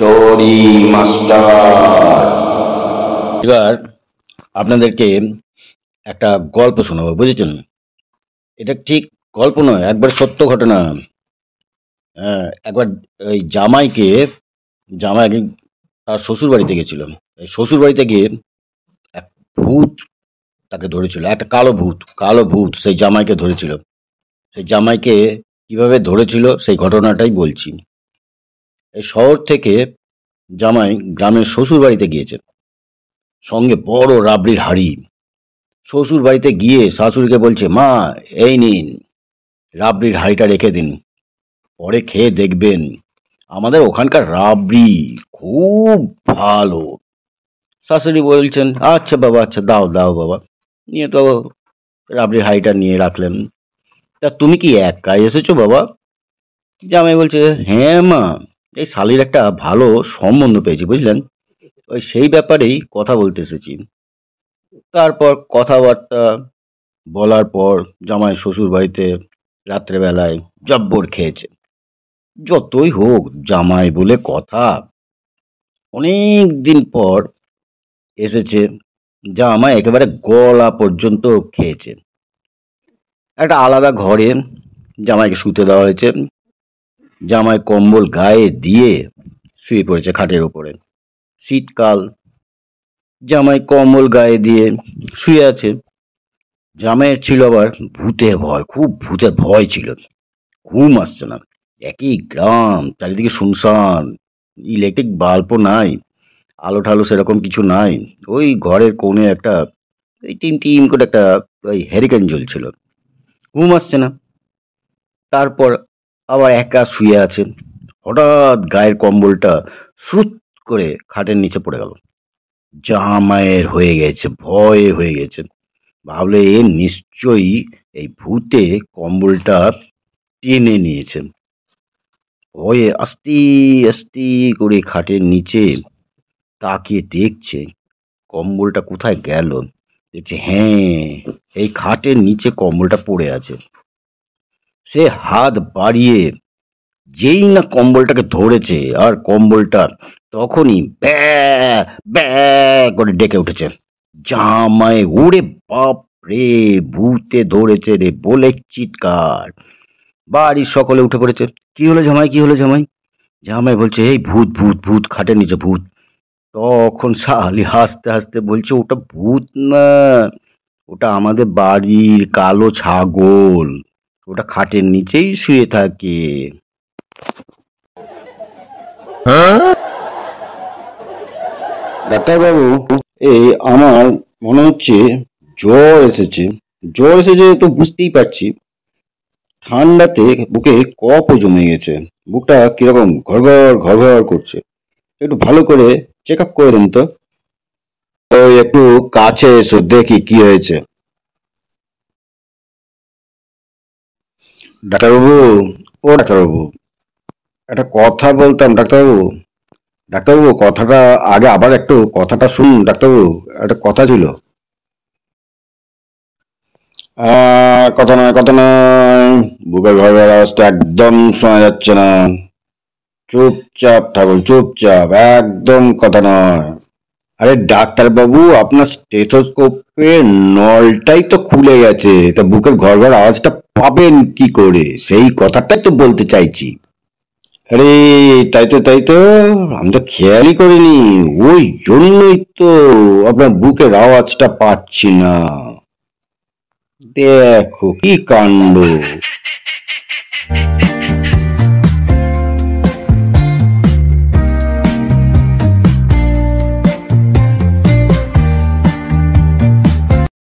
Story master. এবার আপনাদেরকে একটা গল্প শোনাবো, বুঝেছেন? এটা ঠিক গল্প নয়, একবার সত্য ঘটনা। একবার ওই জামাই একদিন তার শ্বশুর বাড়িতে গেছিল। এই শ্বশুর বাড়িতে গিয়ে এক ভূত তাকে ধরেছিল, একটা কালো ভূত সেই জামাইকে ধরেছিল। সেই জামাইকে কিভাবে ধরেছিল সেই ঘটনাটাই বলছি। এই শহর থেকে জামাই গ্রামের শ্বশুর বাড়িতে গিয়েছে, সঙ্গে বড় রাবড়ির হাঁড়ি। শ্বশুর বাড়িতে গিয়ে শাশুড়িকে বলছে, মা এই নিন রাবড়ির হাঁড়িটা রেখে দিন, পরে খেয়ে দেখবেন আমাদের ওখানকার রাবড়ি খুব ভালো। শাশুড়ি বলছেন, আচ্ছা বাবা, আচ্ছা দাও দাও বাবা। নিয়ে তো রাবড়ির হাঁড়িটা নিয়ে রাখলেন। তা তুমি কি একাই এসেছো বাবা? জামাই বলছে, হ্যাঁ মা, এই শালির একটা ভালো সম্বন্ধ পেয়েছি, বুঝলেন, ওই সেই ব্যাপারেই কথা বলতে এসেছি। তারপর কথাবার্তা বলার পর জামাই শ্বশুর বাড়িতে রাত্রেবেলায় জব্বর খেয়েছে। যতই হোক জামাই বলে কথা, অনেক দিন পর এসেছে। জামাই একেবারে গলা পর্যন্ত খেয়েছে। একটা আলাদা ঘরে জামাইকে শুতে দেওয়া হয়েছে। জামাই কম্বল গায়ে দিয়ে শুয়ে পড়েছে খাটের উপরে। শীতকাল, জামাই কম্বল গায়ে দিয়ে শুয়ে আছে। জামাইয়ের ছিল আবার ভূতের ভয়, খুব ভূতের ভয় ছিল। ঘুম আসছে না। একই গ্রাম, চারিদিকে শুনশান, ইলেকট্রিক বাল্বও নাই, আলো ঠালো সেরকম কিছু নাই। ওই ঘরের কোণে একটা এই টিম টিম করে একটা ওই হ্যারিকেন জ্বলছিল। ঘুম আসছে না। তারপর আবার একা শুয়ে আছে। হঠাৎ গায়ের কম্বলটা শ্রুত করে খাটের নিচে পড়ে গেল। জামাইয়ের হয়ে গেছে, ভয়ে হয়ে গেছে। ভাবলে এ নিশ্চয়ই এই ভূতে কম্বলটা টেনে নিয়েছে। ভয়ে আস্তে আস্তে করে খাটের নিচে তাকিয়ে দেখছে কম্বলটা কোথায় গেল। দেখছে, হ্যাঁ, এই খাটের নিচে কম্বলটা পড়ে আছে। সে হাত বাড়িয়ে যেই না কম্বলটাকে ধরেছে, আর কম্বলটা তখনই ব্যা ব্যা করে ডেকে উঠেছে। জামাই ওরে বাপ রে, ভূতে ধরেছে রে বলে চিৎকার। বাড়ির সকলে উঠে পড়েছে। কি হলো জামাই, কি হলো জামাই? জামাই বলছে, এই ভূত ভূত ভূত, খাটের নিচে ভূত। তখন শালি হাসতে হাসতে বলছে, ওটা ভূত না, ওটা আমাদের বাড়ির কালো ছাগল, ওটা খাটের নিচেই শুয়ে থাকে। ডাক্তারবাবু, এই আমার মনে হচ্ছে জ্বর এসেছে। জ্বর এসেছে তো বুঝতেই পারছি, ঠান্ডাতে বুকে কফও জমে গেছে। বুকটা কিরকম ঘড়ঘড় ঘড়ঘড় করছে। একটু ভালো করে চেক আপ করে দেন তো। ওই একটু কাছে এসো, দেখি কি হয়েছে। ডাক্তারবাবু, ও ডাক্তারবাবু, একটা কথা বলতাম ডাক্তারবাবু। ডাক্তারবাবু, কথাটা আগে আবার একটু কথাটা শুনুন ডাক্তারবাবু, একটা কথা ছিল। কথা নয়, কথা নয়, বুকের ঘরের আওয়াজটা একদম শোনা যাচ্ছে না। চুপচাপ থাকুন, চুপচাপ, একদম কথা নয়। আরে ডাক্তারবাবু, আপনার স্টেথোস্কোপের নলটাই তো খুলে গেছে, তা বুকের ঘর আওয়াজটা পাবেন কি করে, সেই কথাটাই তো বলতে চাইছি। আরে তাই তো, তাই তো, আমি তো খেয়ালই করিনি। ওই জন্যই তো আপনার বুকের আওয়াজটা পাচ্ছি না। দেখো কি কাণ্ড!